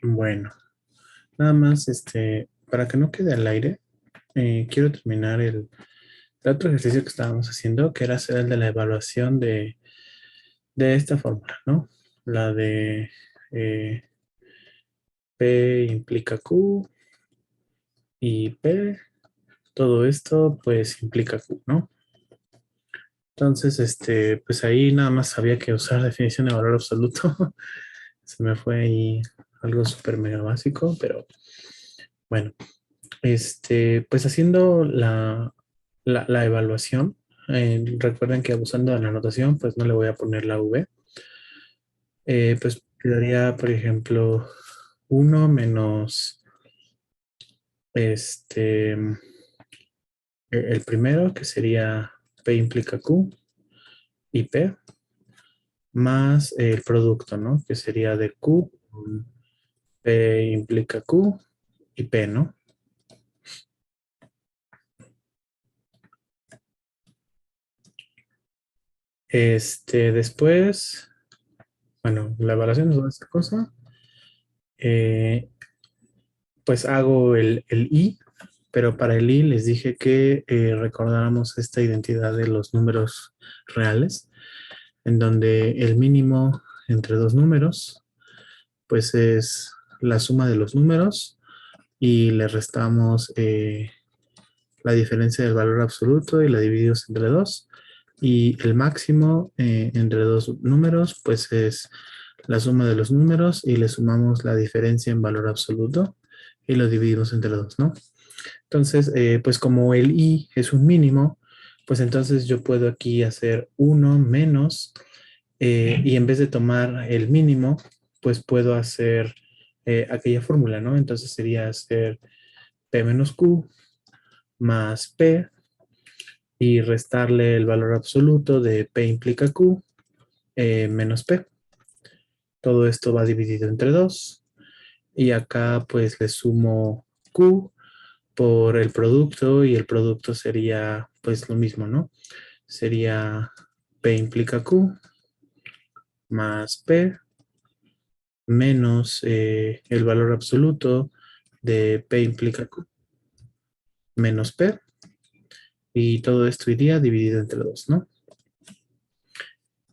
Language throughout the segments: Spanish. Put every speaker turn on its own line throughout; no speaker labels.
Bueno, nada más, para que no quede al aire, quiero terminar el otro ejercicio que estábamos haciendo, que era hacer el de la evaluación de esta fórmula, ¿no? La de eh, P implica Q y P, todo esto pues implica Q, ¿no? Entonces, pues ahí nada más había que usar definición de valor absoluto. Se me fue ahí algo súper mega básico, pero bueno, pues haciendo la evaluación, recuerden que abusando de la anotación, pues no le voy a poner la V. Pues quedaría, por ejemplo, uno menos el primero, que sería P implica Q y P, más el producto, ¿no? Que sería de Q, P implica Q y P, ¿no? Después, bueno, la evaluación de esta cosa, eh, pues hago el I, pero para el I les dije que recordáramos esta identidad de los números reales, en donde el mínimo entre dos números, pues es la suma de los números y le restamos la diferencia del valor absoluto y la dividimos entre dos. Y el máximo entre dos números, pues es la suma de los números y le sumamos la diferencia en valor absoluto y lo dividimos entre dos, ¿no? Entonces, pues como el i es un mínimo, pues entonces yo puedo aquí hacer uno menos y en vez de tomar el mínimo, pues puedo hacer aquella fórmula, ¿no? Entonces sería hacer p menos q más p y restarle el valor absoluto de p implica q menos p. Todo esto va dividido entre 2 y acá pues le sumo q por el producto y el producto sería pues lo mismo, ¿no? Sería p implica q más p menos el valor absoluto de p implica q menos p y todo esto iría dividido entre 2, ¿no?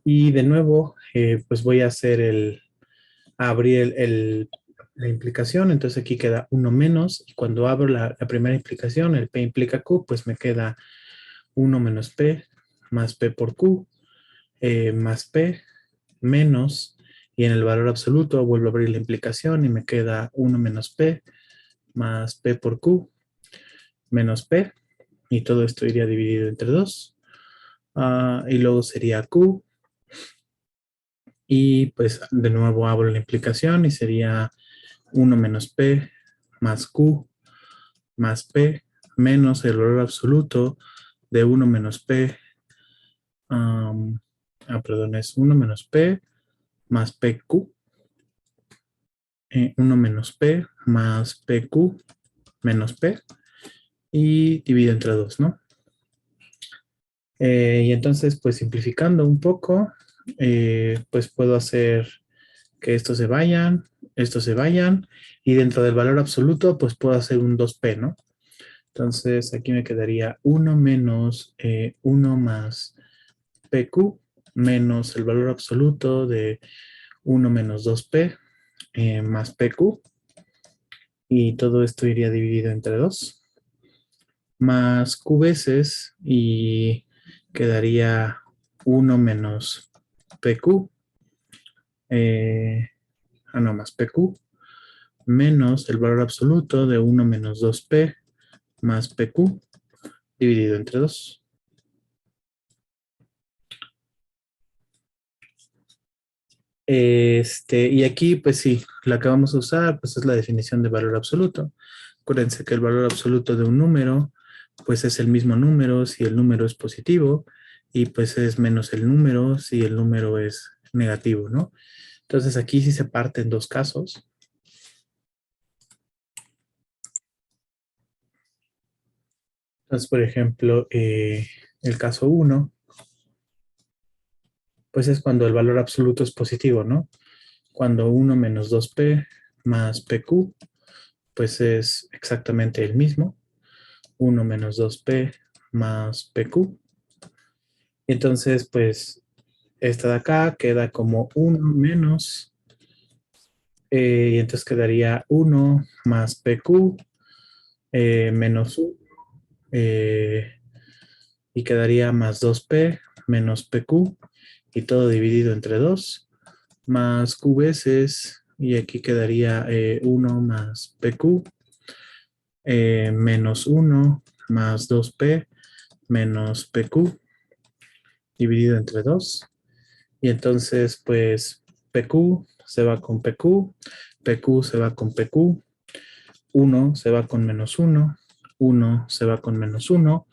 Y de nuevo, pues voy a hacer abrir la implicación, entonces aquí queda uno menos, y cuando abro la primera implicación, el P implica Q, pues me queda uno menos P, más P por Q, más P, menos, y en el valor absoluto vuelvo a abrir la implicación y me queda uno menos P, más P por Q, menos P, y todo esto iría dividido entre 2, y luego sería Q, y pues de nuevo abro la implicación y sería uno menos P más Q más P menos el valor absoluto de uno menos P. Perdón, es uno menos P más PQ. 1 menos P más PQ menos P y divido entre 2, ¿no? Y entonces, pues simplificando un poco, pues puedo hacer que estos se vayan, y dentro del valor absoluto, pues puedo hacer un 2P, ¿no? Entonces aquí me quedaría 1 menos 1 más PQ menos el valor absoluto de 1 menos 2P más PQ. Y todo esto iría dividido entre 2. Más Q veces y quedaría 1 menos PQ. No, más PQ menos el valor absoluto de 1 menos 2P más PQ dividido entre 2. Y aquí, pues sí, la que vamos a usar, pues es la definición de valor absoluto. Acuérdense que el valor absoluto de un número, pues es el mismo número si el número es positivo y pues es menos el número si el número es negativo, ¿no? Entonces aquí sí se parte en dos casos. Entonces, por ejemplo, el caso uno, pues es cuando el valor absoluto es positivo, ¿no? Cuando uno menos 2P más PQ, pues es exactamente el mismo. 1 menos 2P más PQ. Y entonces, pues, esta de acá queda como 1 menos, y entonces quedaría 1 más PQ menos 1, y quedaría más 2P menos PQ, y todo dividido entre 2, más Q veces, y aquí quedaría 1 más PQ, menos 1 más 2P menos PQ, dividido entre 2. Y entonces, pues, PQ se va con PQ, PQ se va con PQ, 1 se va con menos 1, 1 se va con menos 1,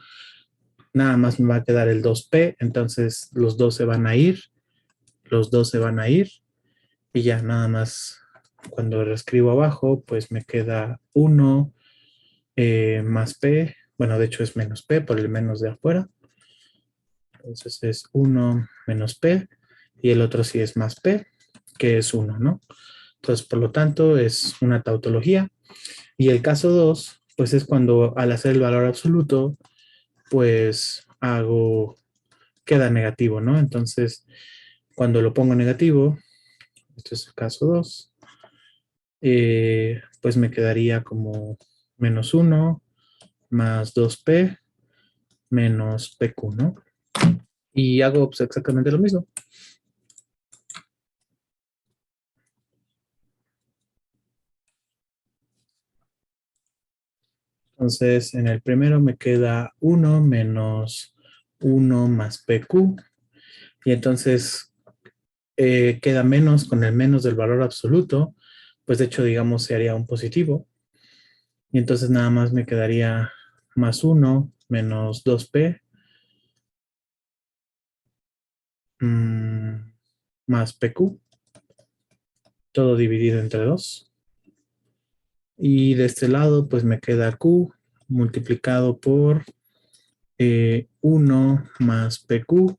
nada más me va a quedar el 2P, entonces los dos se van a ir, los dos se van a ir, y ya nada más cuando lo escribo abajo, pues me queda 1 más P, bueno, de hecho es menos P por el menos de afuera, entonces es 1 menos P, y el otro sí es más P, que es 1, ¿no? Entonces, por lo tanto, es una tautología. Y el caso 2 pues es cuando al hacer el valor absoluto, pues queda negativo, ¿no? Entonces, cuando lo pongo negativo, este es el caso 2 pues me quedaría como menos 1 más 2P menos PQ, ¿no? Y hago pues, exactamente lo mismo. Entonces, en el primero me queda 1 menos 1 más PQ. Y entonces queda menos con el menos del valor absoluto. Pues de hecho, digamos, se haría un positivo. Y entonces nada más me quedaría más 1 menos 2P más PQ. Todo dividido entre 2. Y de este lado, pues me queda Q multiplicado por 1 más PQ,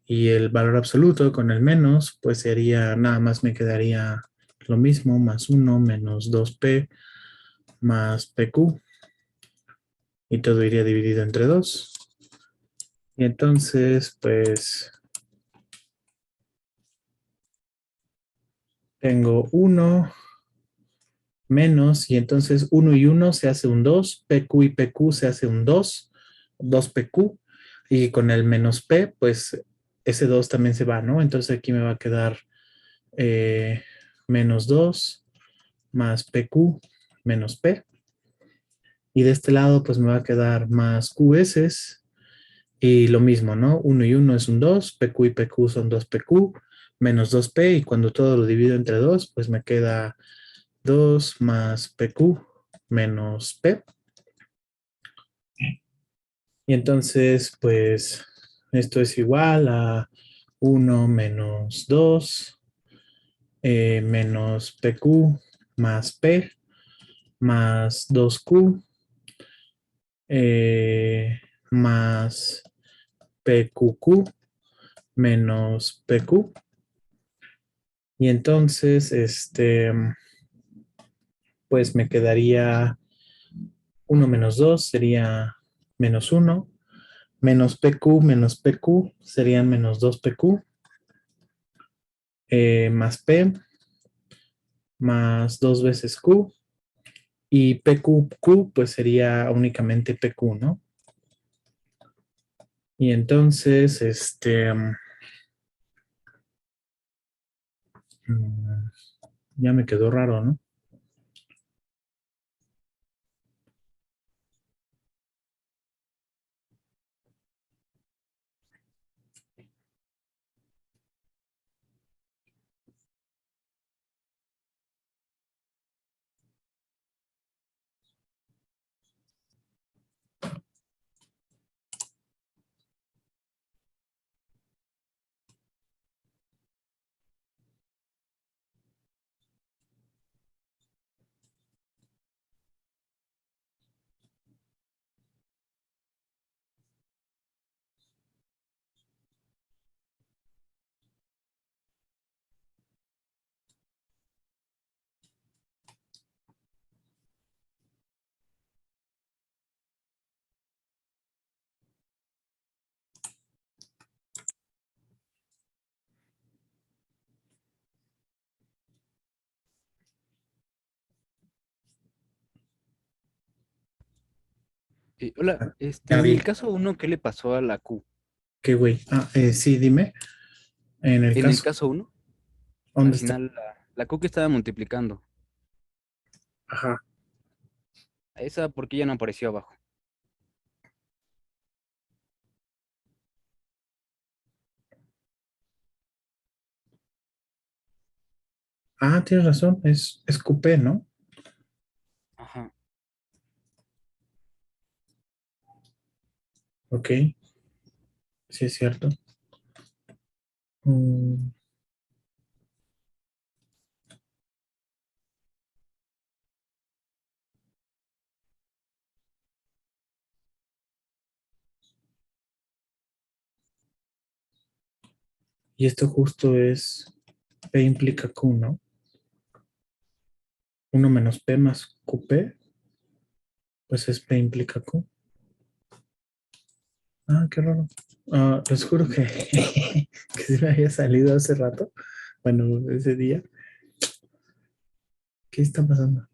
y el valor absoluto con el menos, pues sería, nada más me quedaría lo mismo, más 1 menos 2P más PQ, y todo iría dividido entre 2. Y entonces, pues, tengo 1 menos, y entonces 1 y 1 se hace un 2, PQ y PQ se hace un 2, 2PQ, y con el menos P, pues ese 2 también se va, ¿no? Entonces aquí me va a quedar menos 2 más PQ menos P. Y de este lado, pues me va a quedar más QS. Y lo mismo, ¿no? 1 y 1 es un 2, PQ y PQ son 2PQ, menos 2P. Y cuando todo lo divido entre 2, pues me queda 2 más PQ menos P. Y entonces, pues, esto es igual a 1 menos 2 menos PQ más P más 2Q más PQQ menos PQ. Y entonces, pues me quedaría 1 menos 2 sería menos 1, menos PQ serían menos 2PQ, más P, más 2 veces Q, y PQQ pues sería únicamente PQ, ¿no? Y entonces, mm, ya me quedó raro, ¿no?
Hola,
Ah,
en
bien.
el caso uno, ¿qué le pasó a la Q?
¿Qué güey? Sí, dime. En el
En el
caso,
caso uno, al
¿dónde está?
final la Q que estaba multiplicando,
Ajá.
esa porque ya no apareció abajo.
Ah, tienes razón. Es coupé, ¿no?
Ajá.
Ok. Sí, es cierto. Mm, y esto justo es P implica Q, ¿no? Uno menos P más QP, pues es P implica Q. Ah, qué raro. Ah, les juro que, que sí me había salido hace rato. Bueno, ese día. ¿Qué está pasando?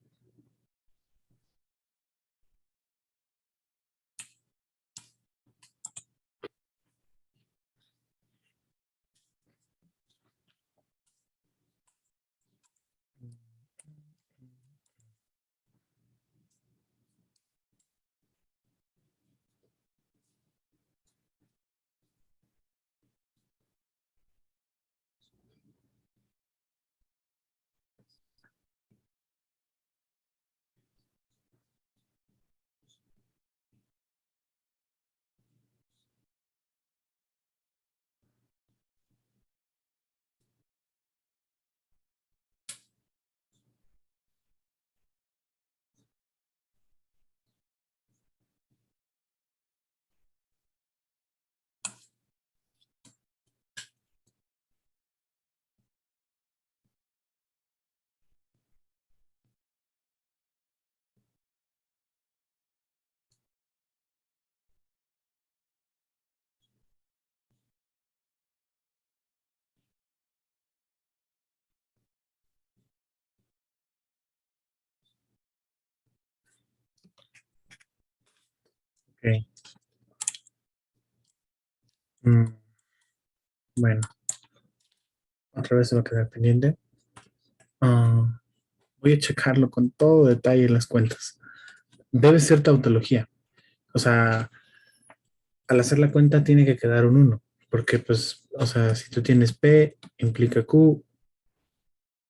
Ok. Mm, bueno, otra vez se va a quedar pendiente. Ah, voy a checarlo con todo detalle en las cuentas. Debe ser tautología. O sea, al hacer la cuenta tiene que quedar un uno, porque pues, o sea, si tú tienes P, implica Q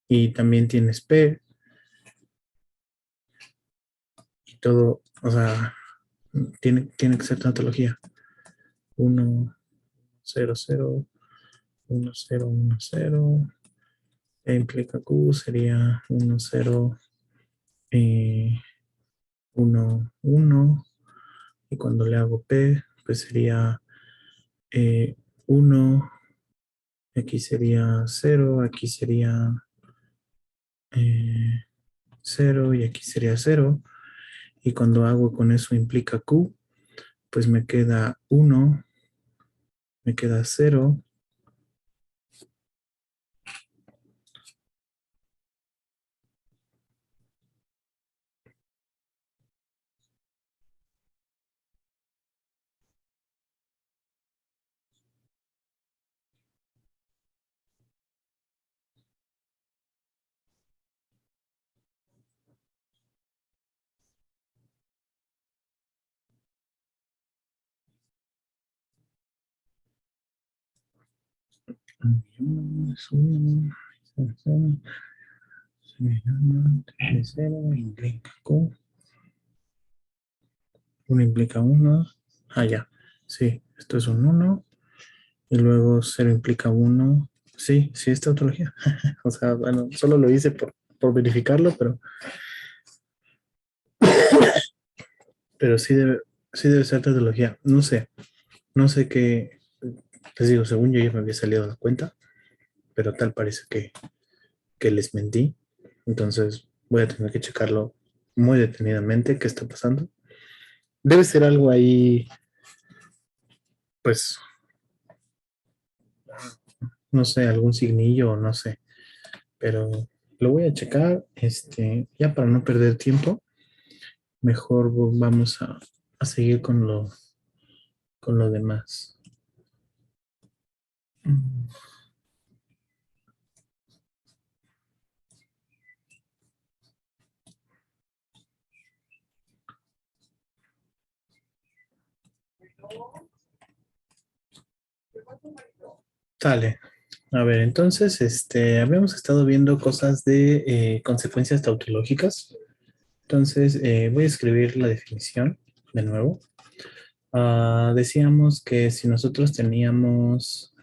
y también tienes P y todo, o sea, tiene que ser tautología. Uno 0 0 1 0 1 0. E implica Q sería uno 0 1 1. Y cuando le hago P, pues sería 1, aquí sería cero, aquí sería 0 y aquí sería cero. Y cuando hago con eso implica Q, pues me queda uno, me queda cero. Es uno, cero, implica Q, 1 implica uno. Ah, ya. Sí, esto es un uno. Y luego cero implica uno. Sí, sí, es tautología. O sea, bueno, solo lo hice por verificarlo, pero sí debe ser tautología. No sé, no sé qué. Les digo, según yo ya me había salido la cuenta, pero tal parece que les mentí. Entonces voy a tener que checarlo muy detenidamente qué está pasando. Debe ser algo ahí, pues, no sé, algún signillo o no sé, pero lo voy a checar, ya para no perder tiempo, mejor vamos a seguir con lo demás. Mm, Sale. A ver, entonces, habíamos estado viendo cosas de consecuencias tautológicas. Entonces, voy a escribir la definición de nuevo. Decíamos que si nosotros teníamos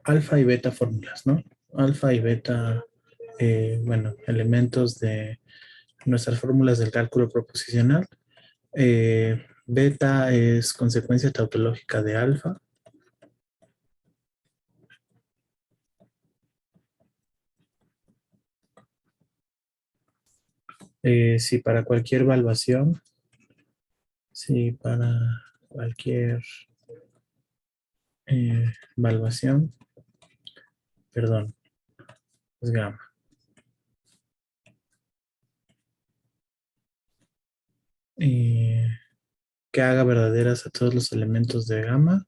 alfa y beta fórmulas, ¿no? Alfa y beta, bueno, elementos de nuestras fórmulas del cálculo proposicional. Beta es consecuencia tautológica de alfa. Si para cualquier evaluación, si para cualquier evaluación, perdón, es gamma. Que haga verdaderas a todos los elementos de gamma.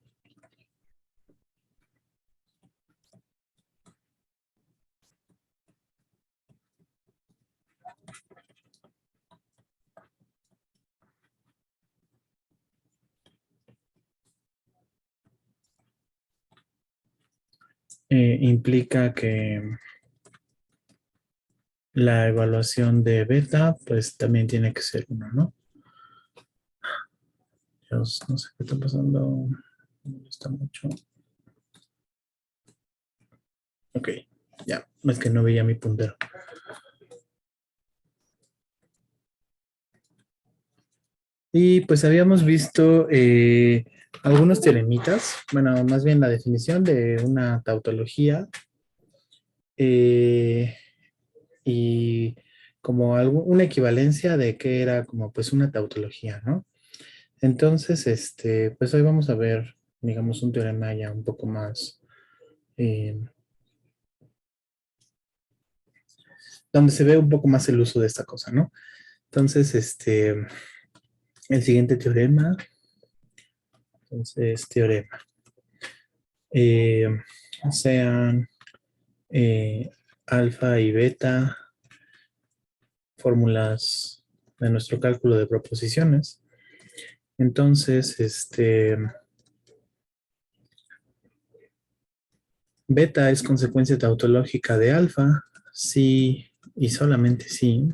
Implica que la evaluación de beta, pues también tiene que ser 1, ¿no? Dios, no sé qué está pasando. Me molesta mucho. Ok, ya, es que no veía mi puntero. Y pues habíamos visto algunos teoremitas, bueno, más bien la definición de una tautología eh, y como una equivalencia de qué era como pues una tautología, ¿no? Entonces, pues hoy vamos a ver, digamos, un teorema ya un poco más, eh, donde se ve un poco más el uso de esta cosa, ¿no? Entonces, el siguiente teorema, entonces, teorema. Eh, sean alfa y beta, fórmulas de nuestro cálculo de proposiciones. Entonces, beta es consecuencia tautológica de alfa, sí y solamente sí.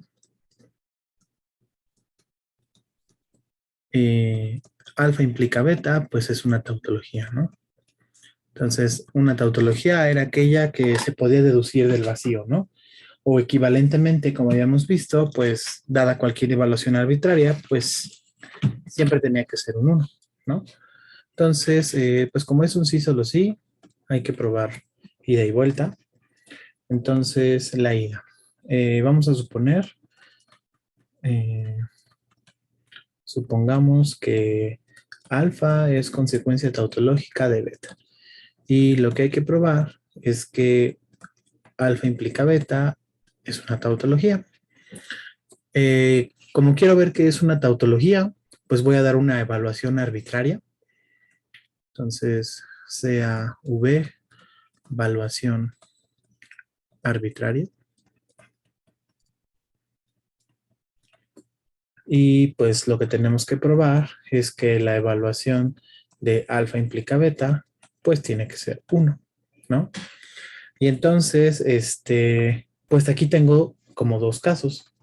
Alfa implica beta, pues es una tautología, ¿no? Entonces, una tautología era aquella que se podía deducir del vacío, ¿no? O equivalentemente, como habíamos visto, pues dada cualquier evaluación arbitraria, pues siempre tenía que ser un 1, ¿no? Entonces, pues como es un sí solo sí, hay que probar ida y vuelta. Entonces, la ida. Vamos a suponer, eh, supongamos que alfa es consecuencia tautológica de beta. Y lo que hay que probar es que alfa implica beta es una tautología. Como quiero ver que es una tautología, pues voy a dar una evaluación arbitraria. Entonces, sea V, evaluación arbitraria. Y pues lo que tenemos que probar es que la evaluación de alfa implica beta, pues tiene que ser 1, ¿no? Y entonces, pues aquí tengo como dos casos.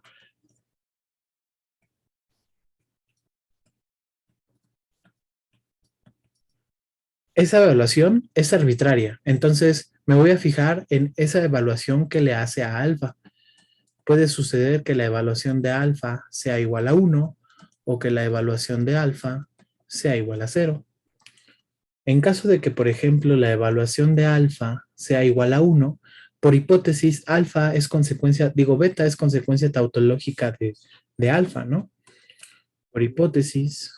Esa evaluación es arbitraria, entonces me voy a fijar en esa evaluación que le hace a alfa. Puede suceder que la evaluación de alfa sea igual a 1 o que la evaluación de alfa sea igual a 0. En caso de que, por ejemplo, la evaluación de alfa sea igual a 1, por hipótesis, alfa es consecuencia, digo, beta es consecuencia tautológica de alfa, ¿no? Por hipótesis,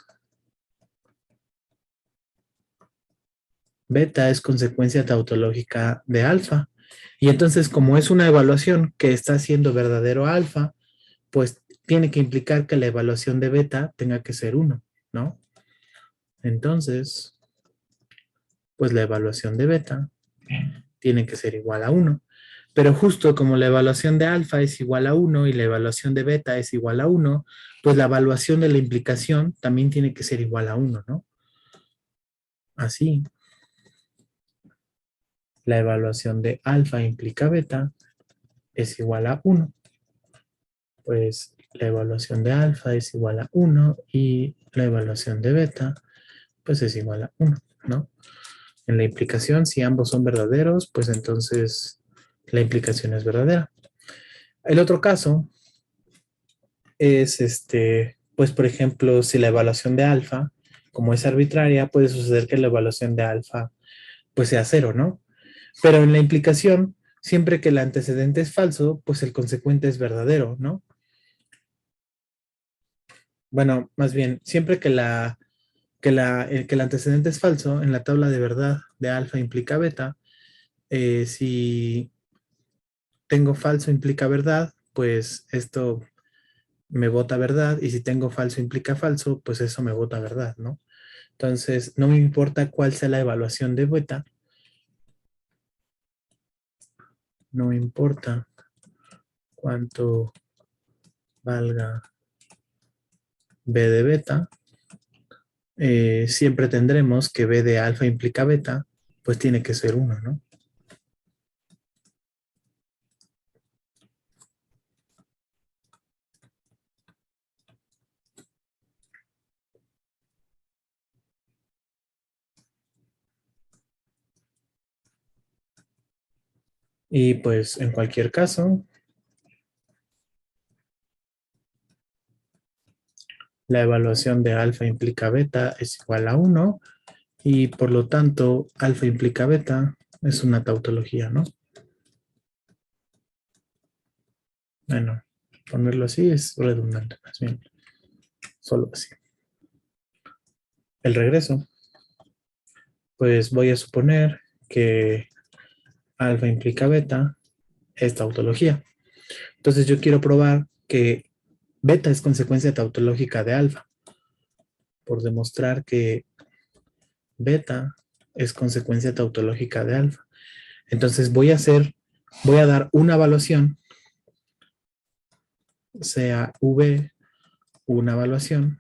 beta es consecuencia tautológica de alfa. Y entonces, como es una evaluación que está siendo verdadero alfa, pues tiene que implicar que la evaluación de beta tenga que ser 1, ¿no? Entonces, pues la evaluación de beta tiene que ser igual a 1. Pero justo como la evaluación de alfa es igual a 1 y la evaluación de beta es igual a 1, pues la evaluación de la implicación también tiene que ser igual a 1, ¿no? Así, la evaluación de alfa implica beta es igual a 1. Pues la evaluación de alfa es igual a 1 y la evaluación de beta pues es igual a 1, ¿no? En la implicación, si ambos son verdaderos, pues entonces la implicación es verdadera. El otro caso es pues por ejemplo, si la evaluación de alfa, como es arbitraria, puede suceder que la evaluación de alfa pues sea 0, ¿no? Pero en la implicación, siempre que el antecedente es falso, pues el consecuente es verdadero, ¿no? Bueno, más bien, siempre que el antecedente es falso, en la tabla de verdad de alfa implica beta, si tengo falso implica verdad, pues esto me vota verdad, y si tengo falso implica falso, pues eso me vota verdad, ¿no? Entonces, no me importa cuál sea la evaluación de beta, no me importa cuánto valga b de beta, siempre tendremos que b de alfa implica beta, pues tiene que ser 1, ¿no? Y pues en cualquier caso, la evaluación de alfa implica beta es igual a 1 y por lo tanto alfa implica beta es una tautología, ¿no? Bueno, ponerlo así es redundante, más bien, solo así. El regreso, pues voy a suponer que alfa implica beta es tautología. Entonces yo quiero probar que beta es consecuencia tautológica de alfa, por demostrar que beta es consecuencia tautológica de alfa. Entonces voy a dar una evaluación, sea V una evaluación,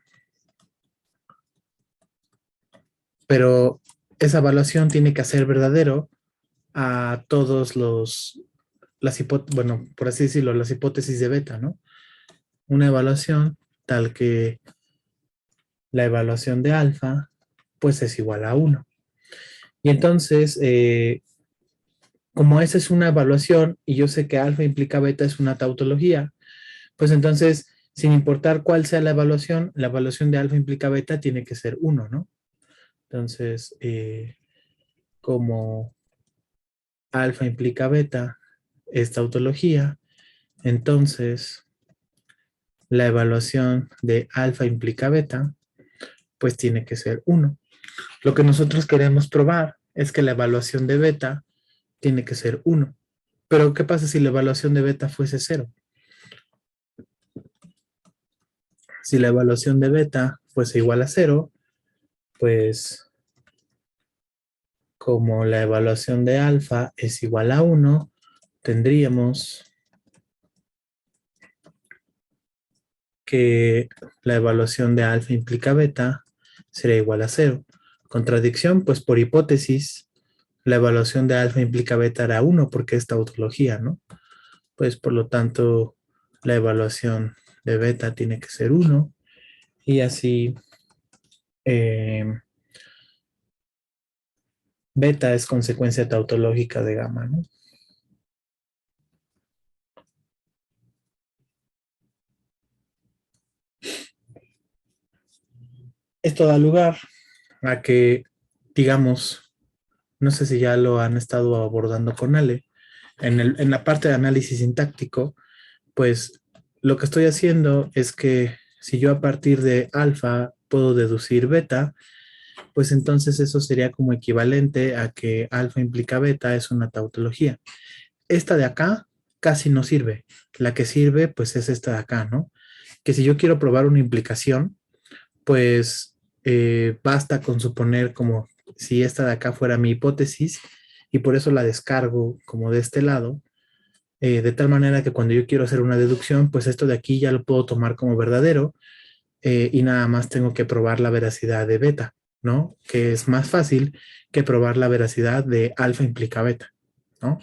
pero esa evaluación tiene que ser verdadero a todos bueno, por así decirlo, las hipótesis de beta, ¿no? Una evaluación tal que la evaluación de alfa, pues es igual a 1. Y entonces, como esa es una evaluación y yo sé que alfa implica beta es una tautología, pues entonces, sin importar cuál sea la evaluación de alfa implica beta tiene que ser 1, ¿no? Entonces, como alfa implica beta es tautología, entonces la evaluación de alfa implica beta, pues tiene que ser 1. Lo que nosotros queremos probar es que la evaluación de beta tiene que ser 1. Pero, ¿qué pasa si la evaluación de beta fuese 0? Si la evaluación de beta fuese igual a 0, pues como la evaluación de alfa es igual a 1, tendríamos que la evaluación de alfa implica beta sería igual a 0. Contradicción, pues por hipótesis, la evaluación de alfa implica beta era 1 porque es tautología, ¿no? Pues por lo tanto, la evaluación de beta tiene que ser 1 y así eh, beta es consecuencia tautológica de gamma, ¿no? Esto da lugar a que, digamos, no sé si ya lo han estado abordando con Ale, en la parte de análisis sintáctico, pues lo que estoy haciendo es que si yo a partir de alfa puedo deducir beta, pues entonces eso sería como equivalente a que alfa implica beta es una tautología. Esta de acá casi no sirve. La que sirve, pues es esta de acá, ¿no? Que si yo quiero probar una implicación, pues basta con suponer como si esta de acá fuera mi hipótesis y por eso la descargo como de este lado, de tal manera que cuando yo quiero hacer una deducción, pues esto de aquí ya lo puedo tomar como verdadero y nada más tengo que probar la veracidad de beta, ¿no? Que es más fácil que probar la veracidad de alfa implica beta, ¿no?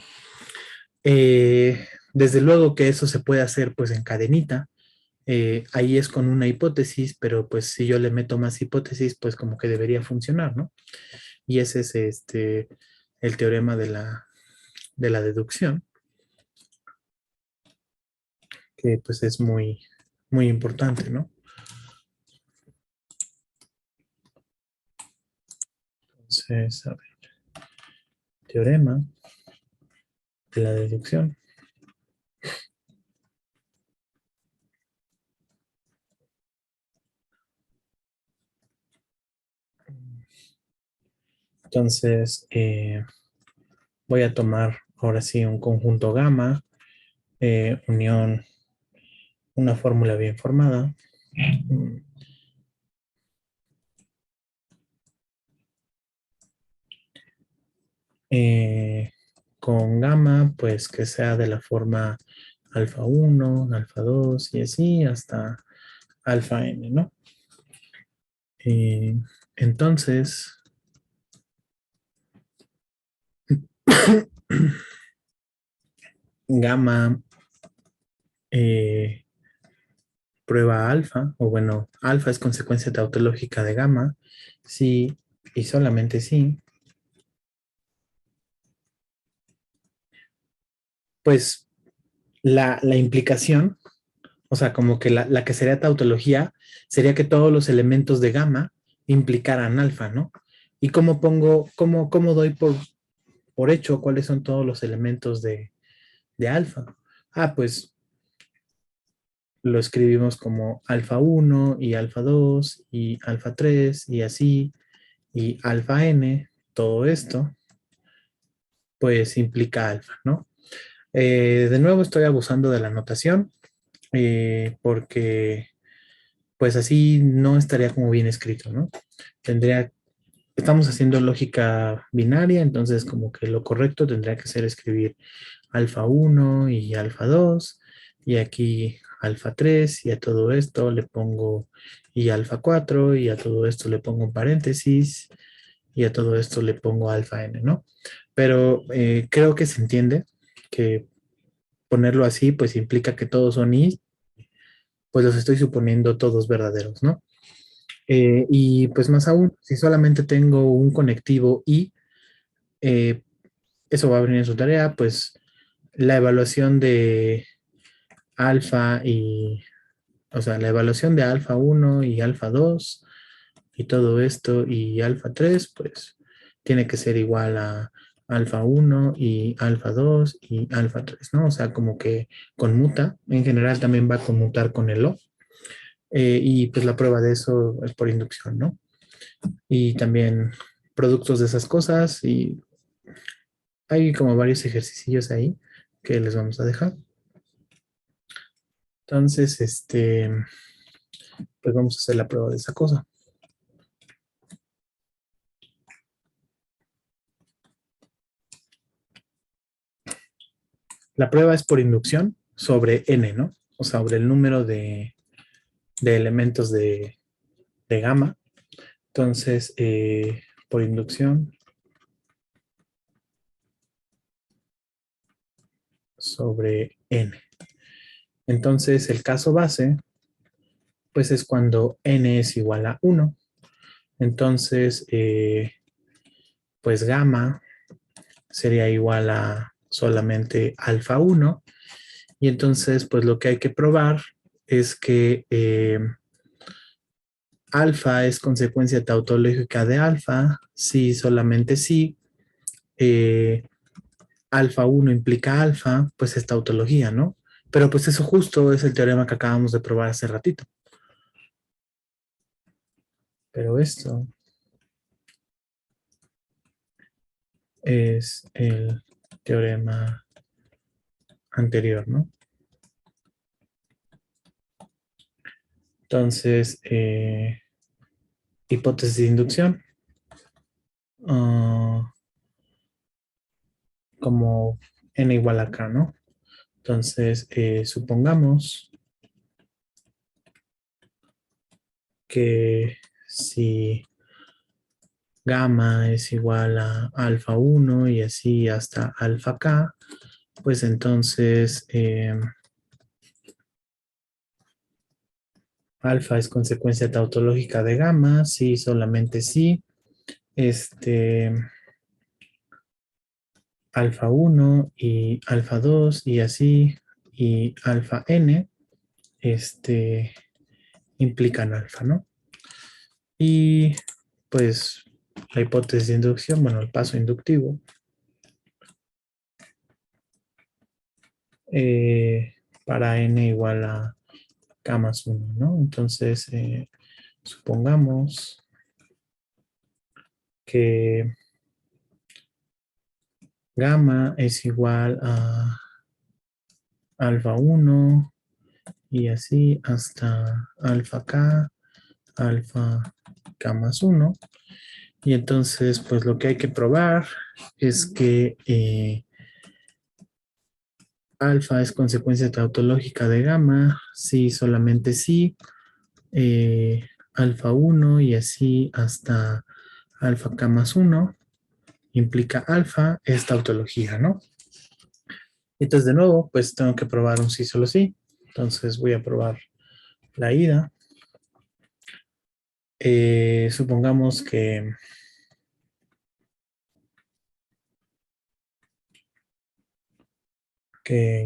Desde luego que eso se puede hacer pues en cadenita, ahí es con una hipótesis, pero pues si yo le meto más hipótesis, pues como que debería funcionar, ¿no? Y ese es el teorema de la deducción, que pues es muy, muy importante, ¿no? Entonces, a ver, teorema de la deducción. Entonces, voy a tomar ahora sí un conjunto gamma, unión, una fórmula bien formada. Eh, con gamma, pues que sea de la forma alfa 1, alfa 2 y así hasta alfa n, ¿no? Eh, entonces, gamma prueba alfa, o bueno, alfa es consecuencia tautológica de gamma, sí y solamente sí, pues la implicación, o sea, como que la que sería tautología, sería que todos los elementos de gamma implicaran alfa, ¿no? ¿Y cómo pongo, cómo doy por hecho cuáles son todos los elementos de alfa? Ah, pues lo escribimos como alfa 1 y alfa 2 y alfa 3 y así, y alfa n, todo esto, pues implica alfa, ¿no? De nuevo estoy abusando de la notación porque pues así no estaría como bien escrito, ¿no? Tendría, estamos haciendo lógica binaria, entonces como que lo correcto tendría que ser escribir alfa 1 y alfa 2 y aquí alfa 3 y a todo esto le pongo y alfa 4 y a todo esto le pongo un paréntesis y a todo esto le pongo alfa n, ¿no? Pero creo que se entiende que ponerlo así pues implica que todos son i, pues los estoy suponiendo todos verdaderos, ¿no? Y pues más aún, si solamente tengo un conectivo i, eh, eso va a venir en su tarea, pues la evaluación de alfa y, o sea, la evaluación de alfa 1 y alfa 2 y todo esto y alfa 3 pues tiene que ser igual a alfa 1 y alfa 2 y alfa 3, ¿no? O sea, como que conmuta, en general también va a conmutar con el O, y pues la prueba de eso es por inducción, ¿no? Y también productos de esas cosas y hay como varios ejercicios ahí que les vamos a dejar. Entonces, pues vamos a hacer la prueba de esa cosa. La prueba es por inducción sobre n, ¿no? O sobre el número de elementos de gamma. Entonces, por inducción sobre n. Entonces, el caso base, pues es cuando n es igual a 1. Entonces, pues gamma sería igual a solamente alfa 1. Y entonces, pues lo que hay que probar es que alfa es consecuencia tautológica de alfa, sí, solamente sí. Eh, alfa 1 implica alfa, pues es tautología, ¿no? Pero pues eso justo es el teorema que acabamos de probar hace ratito. Pero esto es el teorema anterior, ¿no? Entonces, hipótesis de inducción, ah, como n igual a k, ¿no? Entonces, supongamos que si gamma es igual a alfa 1 y así hasta alfa k, pues entonces alfa es consecuencia tautológica de gamma, sí, solamente sí. Alfa 1 y alfa 2 y así, y alfa n, implican alfa, ¿no? Y pues la hipótesis de inducción, bueno, el paso inductivo, para n igual a k más 1, ¿no? Entonces, supongamos que gamma es igual a alfa 1 y así hasta alfa k más 1. Y entonces, pues lo que hay que probar es que alfa es consecuencia tautológica de gamma, sí, solamente sí, alfa 1 y así hasta alfa k más 1 implica alfa, es tautología, ¿no? Entonces, de nuevo, pues tengo que probar un sí solo sí. Entonces voy a probar la ida. Supongamos que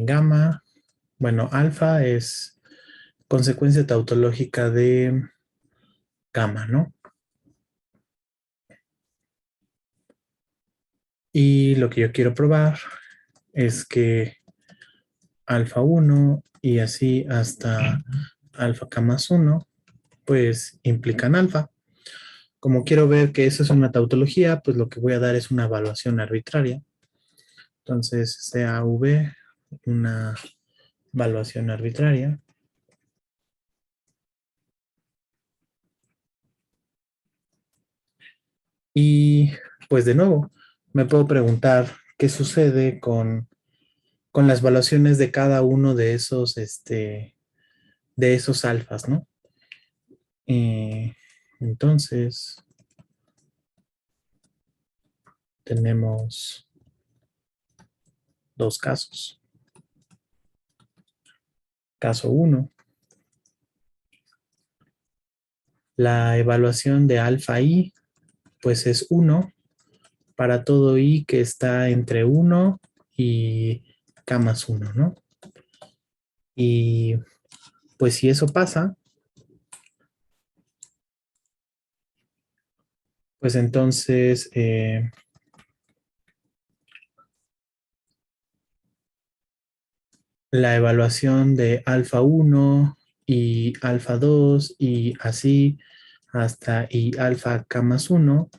gamma, bueno, alfa es consecuencia tautológica de gamma, ¿no? Y lo que yo quiero probar es que alfa 1 y así hasta alfa k más 1, pues implican alfa. Como quiero ver que eso es una tautología, pues lo que voy a dar es una evaluación arbitraria. Entonces, sea V una evaluación arbitraria. Y pues de nuevo, me puedo preguntar qué sucede con las evaluaciones de cada uno de esos alfas, ¿no? Entonces, tenemos dos casos. Caso uno, la evaluación de alfa i, pues es 1 para todo i que está entre 1 y k más 1, ¿no? Y pues si eso pasa, pues entonces la evaluación de alfa 1 y alfa 2 y así hasta y alfa k más 1,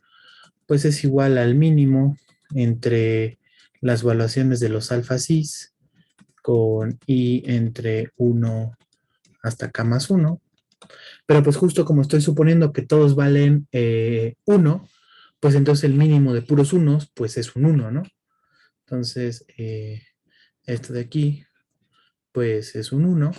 pues es igual al mínimo entre las evaluaciones de los alfa cis con i entre 1 hasta k más 1. Pero pues justo como estoy suponiendo que todos valen 1, pues entonces el mínimo de puros unos, pues es un 1, ¿no? Entonces, esto de aquí, pues es un 1.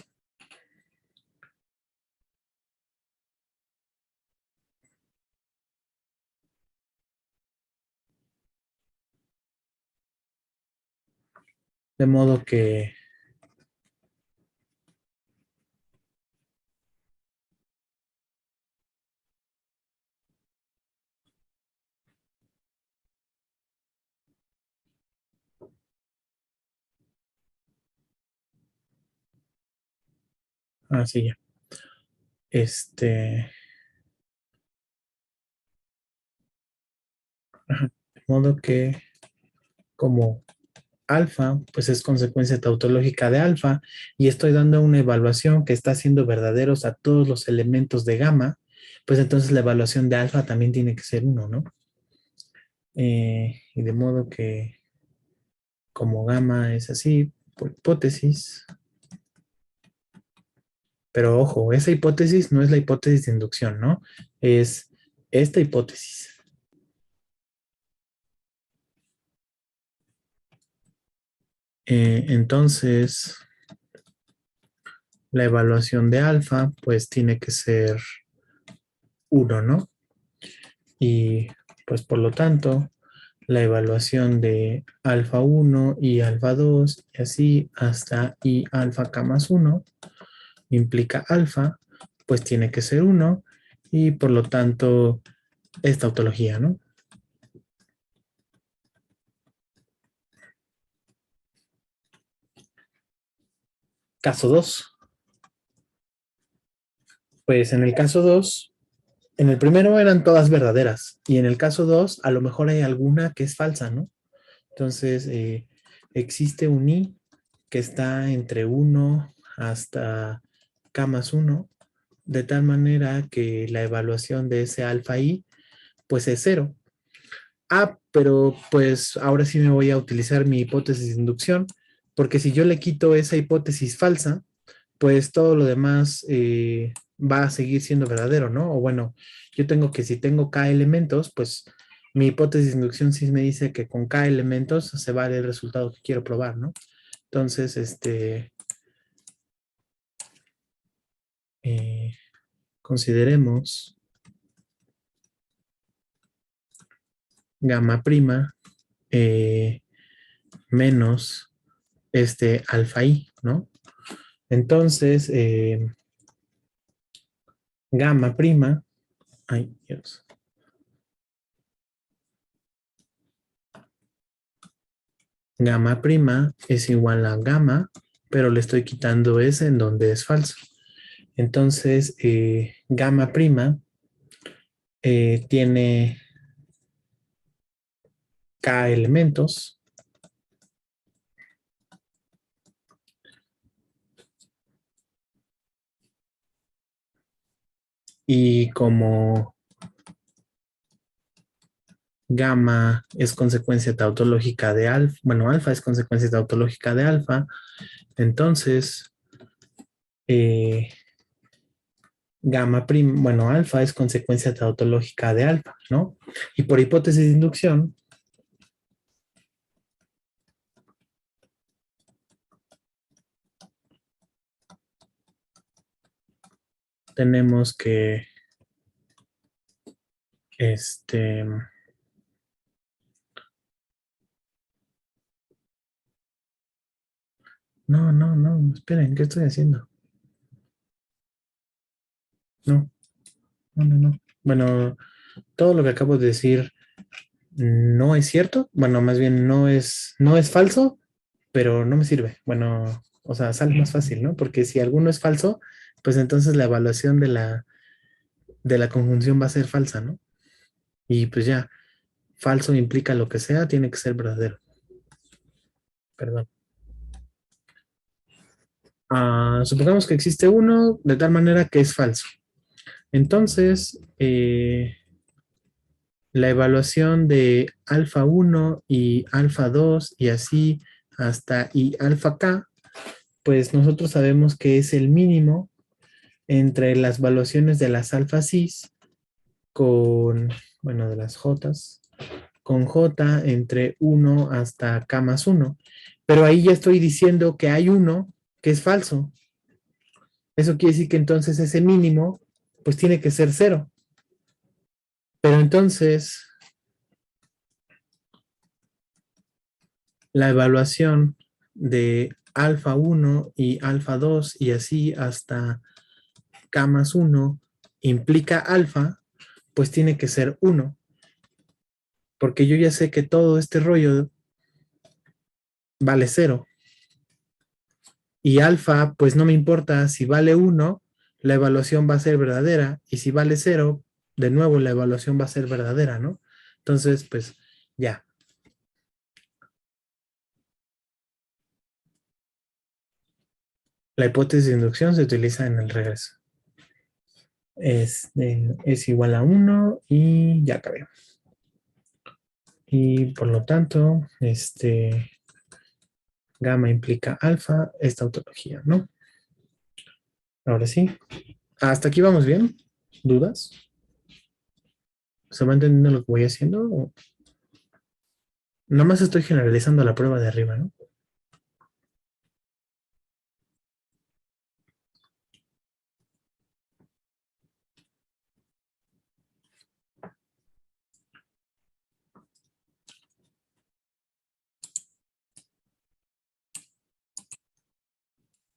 De modo que así ya. Ajá, de modo que como alfa, pues es consecuencia tautológica de alfa, y estoy dando una evaluación que está haciendo verdaderos a todos los elementos de gamma, pues entonces la evaluación de alfa también tiene que ser uno, ¿no? Y de modo que como gamma es así, por hipótesis, pero ojo, esa hipótesis no es la hipótesis de inducción, ¿no? Es esta hipótesis. Entonces, la evaluación de alfa, pues tiene que ser uno, ¿no? Y pues por lo tanto, la evaluación de alfa 1 y alfa 2 y así hasta i alfa k más 1 implica alfa, pues tiene que ser uno y por lo tanto esta tautología, ¿no? Caso 2. Pues en el caso 2, en el primero eran todas verdaderas y en el caso 2 a lo mejor hay alguna que es falsa, ¿no? Entonces, existe un i que está entre uno hasta k más 1, de tal manera que la evaluación de ese alfa i, pues es cero. Ah, pero pues ahora sí me voy a utilizar mi hipótesis de inducción, porque si yo le quito esa hipótesis falsa, pues todo lo demás va a seguir siendo verdadero, ¿no? O bueno, yo tengo que si tengo k elementos, pues mi hipótesis de inducción sí me dice que con k elementos se vale el resultado que quiero probar, ¿no? Entonces, eh, consideremos gamma prima eh, menos este alfa i, ¿no? Entonces, gamma prima, ay, Dios, gamma prima es igual a gamma, pero le estoy quitando ese en donde es falso. Entonces, gamma prima tiene k elementos y como gamma es consecuencia tautológica de alfa, bueno, alfa es consecuencia tautológica de alfa, entonces eh, gamma prima, bueno, alfa es consecuencia tautológica de alfa, ¿no? Y por hipótesis de inducción, tenemos que, este, no, esperen, ¿qué estoy haciendo? No, no. Bueno, todo lo que acabo de decir no es cierto. Bueno, más bien no es falso, pero no me sirve. Bueno, o sea, sale más fácil, ¿no? Porque si alguno es falso, pues entonces la evaluación de la conjunción va a ser falsa, ¿no? Y pues ya, falso implica lo que sea, tiene que ser verdadero. Perdón. Supongamos que existe uno de tal manera que es falso. Entonces, la evaluación de alfa 1 y alfa 2 y así hasta y alfa k, pues nosotros sabemos que es el mínimo entre las evaluaciones de las alfa cis con, bueno, de las j, con j entre 1 hasta k más 1. Pero ahí ya estoy diciendo que hay uno que es falso. Eso quiere decir que entonces ese mínimo, pues tiene que ser cero. Pero entonces, la evaluación de alfa 1 y alfa 2 y así hasta k más 1 implica alfa, pues tiene que ser uno. Porque yo ya sé que todo este rollo vale cero. Y alfa, pues no me importa si vale uno, la evaluación va a ser verdadera. Y si vale cero, de nuevo la evaluación va a ser verdadera, ¿no? Entonces, pues ya. La hipótesis de inducción se utiliza en el regreso. es igual a 1 y ya acabé. Y por lo tanto, gamma implica alfa, esta tautología, ¿no? Ahora sí. ¿Hasta aquí vamos bien? ¿Dudas? ¿Se va entendiendo lo que voy haciendo? Nada más estoy generalizando la prueba de arriba, ¿no?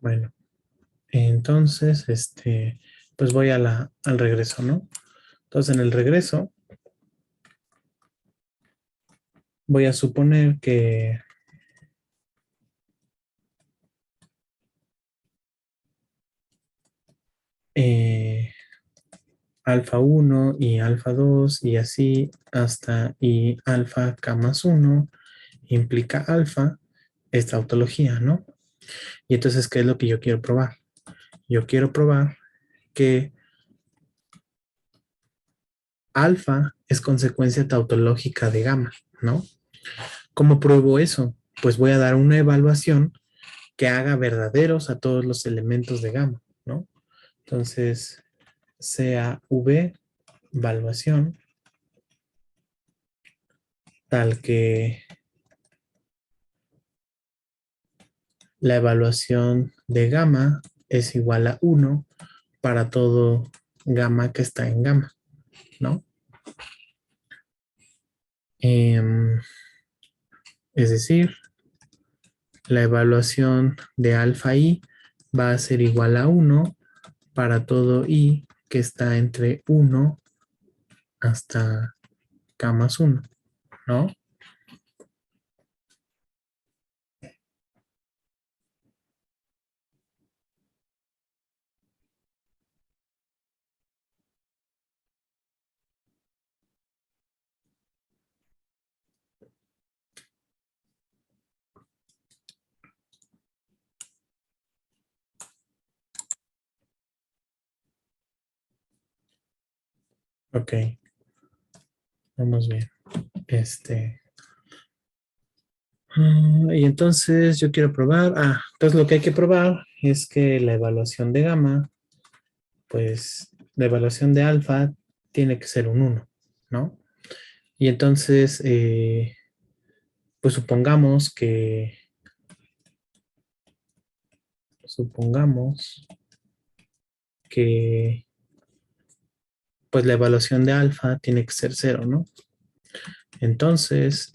Bueno, entonces, pues voy al regreso, ¿no? Entonces, en el regreso, voy a suponer que eh, alfa 1 y alfa 2 y así hasta y alfa k más 1 implica alfa, esta tautología, ¿no? Y entonces, ¿qué es lo que yo quiero probar? Yo quiero probar que alfa es consecuencia tautológica de gamma, ¿no? ¿Cómo pruebo eso? Pues voy a dar una evaluación que haga verdaderos a todos los elementos de gamma, ¿no? Entonces, sea V, evaluación, tal que la evaluación de gamma es igual a 1 para todo gamma que está en gamma, ¿no? Es decir, la evaluación de alfa i va a ser igual a 1 para todo i que está entre 1 hasta k más 1, ¿no? Ok, vamos bien. Y entonces yo quiero probar. Entonces lo que hay que probar es que la evaluación de gamma, pues la evaluación de alfa tiene que ser un 1, ¿no? Y entonces, pues supongamos que, pues la evaluación de alfa tiene que ser 0, ¿no? Entonces,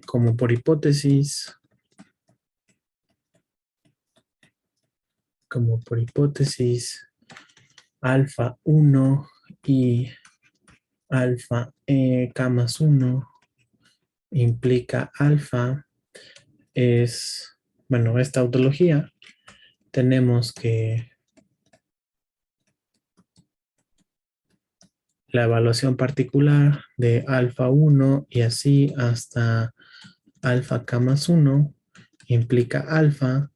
como por hipótesis, alfa 1 y alfa k más 1 implica alfa es, bueno, esta tautología, tenemos que la evaluación particular de alfa 1 y así hasta alfa k más 1 implica alfa,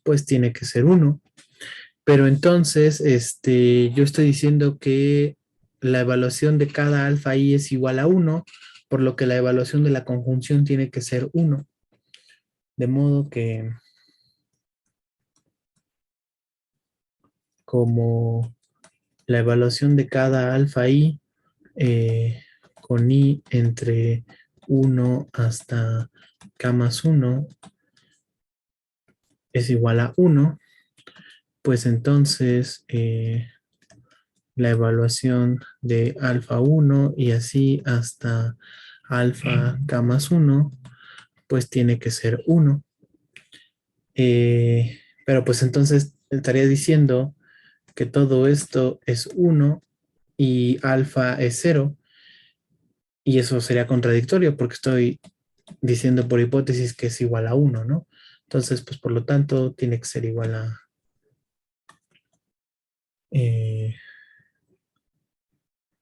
pues tiene que ser 1. Pero entonces, yo estoy diciendo que la evaluación de cada alfa i es igual a 1, por lo que la evaluación de la conjunción tiene que ser 1. De modo que como la evaluación de cada alfa i con i entre 1 hasta k más 1 es igual a 1, pues entonces la evaluación de alfa 1 y así hasta alfa k más 1, pues tiene que ser 1. Pero pues entonces estaría diciendo que todo esto es 1 y alfa es 0, y eso sería contradictorio porque estoy diciendo por hipótesis que es igual a 1, ¿no? Entonces, pues por lo tanto, tiene que ser igual a...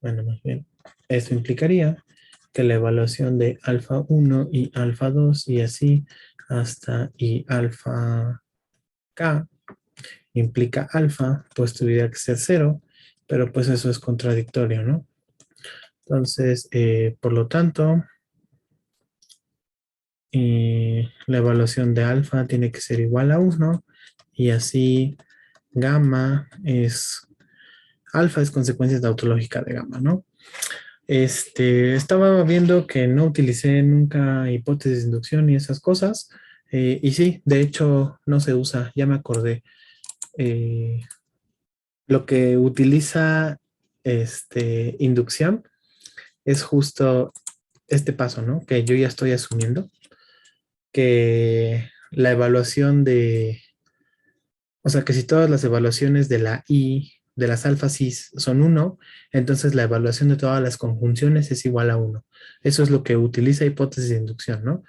bueno, más bien, esto implicaría que la evaluación de alfa 1 y alfa 2 y así hasta y alfa k implica alfa, pues tuviera que ser cero, pero pues eso es contradictorio, ¿no? Entonces, por lo tanto, la evaluación de alfa tiene que ser igual a uno y así gamma es, alfa es consecuencia tautológica de gamma, ¿no? Estaba viendo que no utilicé nunca hipótesis de inducción y esas cosas. Y sí, de hecho, no se usa, ya me acordé. Eh, lo que utiliza inducción es justo este paso, ¿no? Que yo ya estoy asumiendo que la evaluación de, o sea, que si todas las evaluaciones de la I, de las alfas I son uno, entonces la evaluación de todas las conjunciones es igual a uno. Eso es lo que utiliza hipótesis de inducción, ¿no?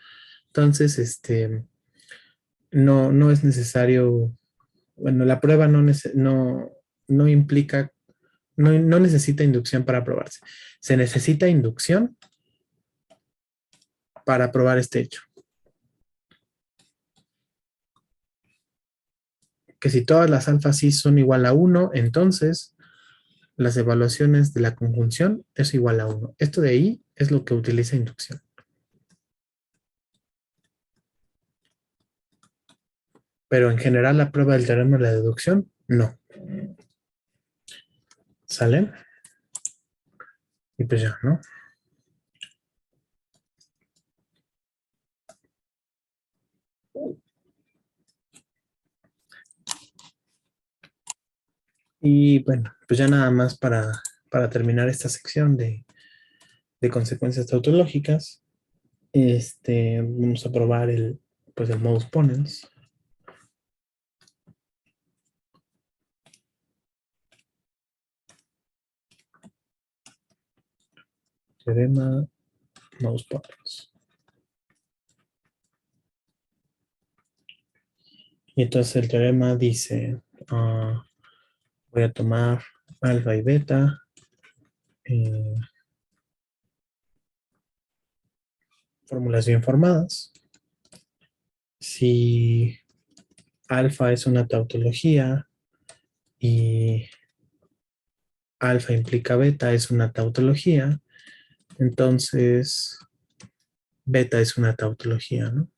Entonces, no es necesario, bueno, la prueba no implica, no necesita inducción para probarse. Se necesita inducción para probar este hecho. Que si todas las alfas I son igual a uno, entonces las evaluaciones de la conjunción es igual a uno. Esto de ahí es lo que utiliza inducción. Pero en general la prueba del teorema de la deducción, no. ¿Sale? Y pues ya, ¿no? Y bueno, pues ya nada más para terminar esta sección de consecuencias tautológicas, vamos a probar pues el modus ponens. Teorema modus ponens. Y entonces el teorema dice, voy a tomar alfa y beta, eh, fórmulas bien formadas. Si alfa es una tautología y alfa implica beta es una tautología, entonces beta es una tautología, ¿no?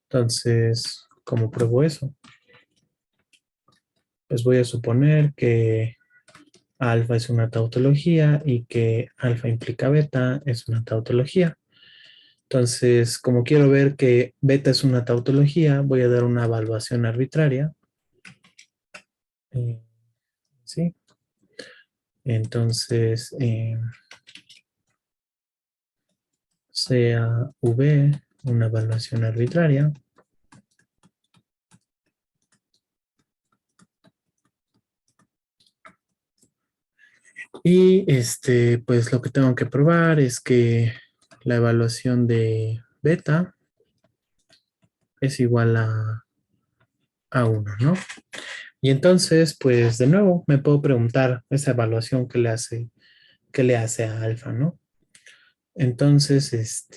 Entonces, ¿cómo pruebo eso? Pues voy a suponer que alfa es una tautología y que alfa implica beta es una tautología. Entonces, como quiero ver que beta es una tautología, voy a dar una evaluación arbitraria. ¿Sí? Entonces, sea V una evaluación arbitraria. Y pues lo que tengo que probar es que la evaluación de beta es igual a 1, ¿no? Y entonces, pues de nuevo, me puedo preguntar esa evaluación que le hace a alfa, ¿no? Entonces,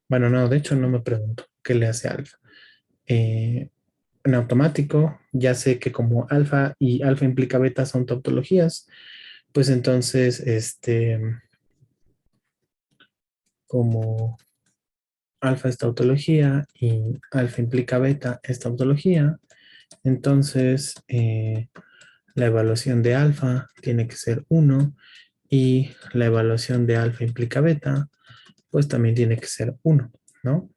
bueno, no, de hecho no me pregunto qué le hace a alfa. En automático, ya sé que como alfa y alfa implica beta son tautologías, pues entonces, como alfa es tautología y alfa implica beta es tautología, entonces la evaluación de alfa tiene que ser uno y la evaluación de alfa implica beta, pues también tiene que ser uno, ¿no?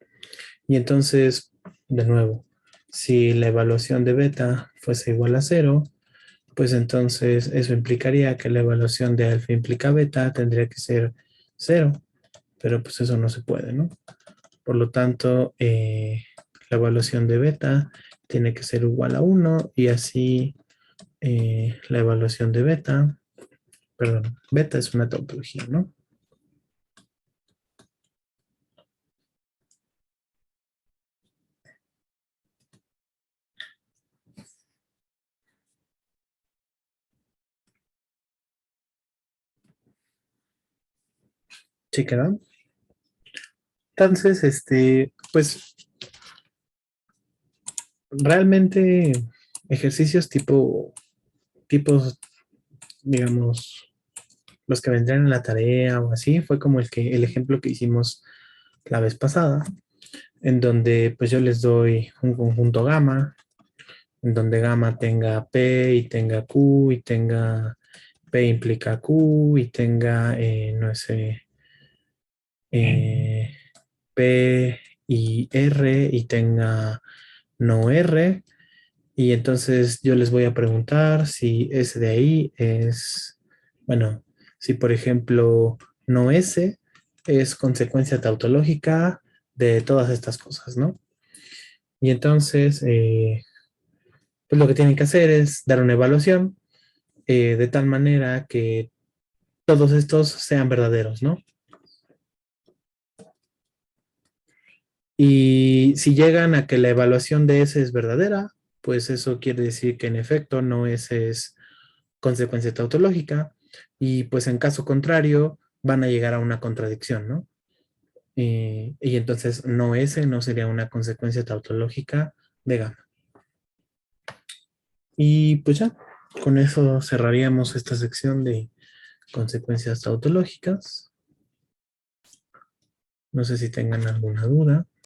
Y entonces, de nuevo, si la evaluación de beta fuese igual a cero, pues entonces eso implicaría que la evaluación de alfa implica beta tendría que ser cero, pero pues eso no se puede, ¿no? Por lo tanto, la evaluación de beta tiene que ser igual a uno y así la evaluación de beta, perdón, beta es una tautología, ¿no? Sí queda. Entonces, pues realmente ejercicios tipos, digamos, los que vendrían en la tarea o así, fue como el ejemplo que hicimos la vez pasada, en donde pues yo les doy un conjunto gamma, en donde gamma tenga P y tenga Q y tenga P implica Q y tenga, no sé, eh, P y R y tenga no R. Y entonces yo les voy a preguntar si ese de ahí es, bueno, si por ejemplo no S es consecuencia tautológica de todas estas cosas, ¿no? Y entonces, pues lo que tienen que hacer es dar una evaluación de tal manera que todos estos sean verdaderos, ¿no? Y si llegan a que la evaluación de S es verdadera, pues eso quiere decir que en efecto no S es consecuencia tautológica y pues en caso contrario van a llegar a una contradicción, ¿no? Y entonces no S no sería una consecuencia tautológica de gamma. Y pues ya, con eso cerraríamos esta sección de consecuencias tautológicas. No sé si tengan alguna duda.